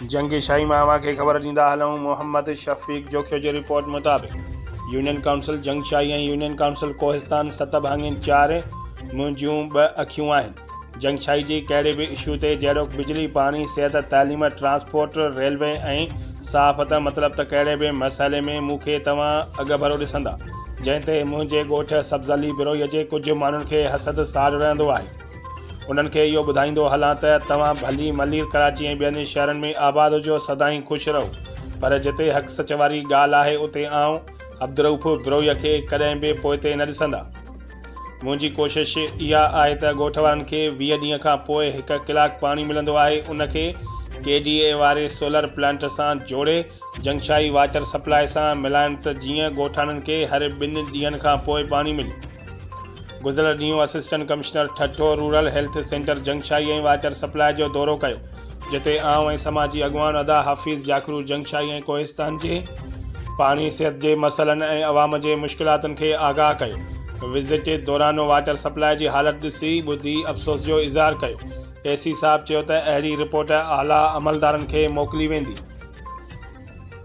जंगी शाही मावा के ख़बर ॾींदा हलूं। मोहम्मद शफ़ीक जोखियो जी रिपोर्ट मुताबिक़ यूनियन काउंसिल जंगशाही ऐं यूनियन काउंसिल कोहिस्तान 7 भाङनि 4 मुंहिंजियूं 2 अखियूं आहिनि। जंगशाही जी कहिड़े बि इशू ते जहिड़ोकि बिजली, पाणी, सिहत, तइलीम, ट्रांसपोर्ट, रेलवे ऐं सहाफ़त मतिलबु त कहिड़े बि मसइले में मूंखे तव्हां अॻु भरो ॾिसंदा, जंहिं ते मुंहिंजे ॻोठ सब्ज़ अली बिरोईअ जे कुझु माण्हुनि खे हसद साड़ रहंदो आहे। उन्हनि खे इहो ॿुधाईंदो हलां त तव्हां भली मलीर, कराची ऐं ॿियनि शहरनि में आबाद हुजो, सदाईं ख़ुशि रहो, पर जिते हक़ सच वारी ॻाल्हि आहे उते आउं अब्दुरऊफ़ बिरोईअ खे कॾहिं बि पोइते न ॾिसंदा। मुंहिंजी कोशिश इहा आहे त ॻोठ वारनि खे 20 ॾींहं खां पोइ 1 कलाक पाणी मिलंदो आहे उनखे KDA वारे सोलर प्लांट सां जोड़े जंगशाही वाटर सप्लाई सां मिलाइण त जीअं ॻोठाणनि खे हर 2 ॾींहंनि खां पोइ पाणी मिले। गुज़िरियल ॾींहुं assistant commissioner Thatta rural health centre Jungshahi ऐं वाटर सप्लाई जो दौरो कयो, जिते आउं ऐं समाजी अॻवान अदा हाफ़िज़ जाखरू जंगशाही ऐं कोहिस्तान जे पाणी, सिहत जे मसइलनि ऐं अवाम जे मुश्किलातुनि खे आगाह कयो। विज़िट दौरान वाटर सप्लाई जी हालत ॾिसी ॿुधी अफ़सोस जो इज़हार कयो। AC साहब चयो त अहिड़ी रिपोर्ट आला अमलदारनि खे मोकिली वेंदी।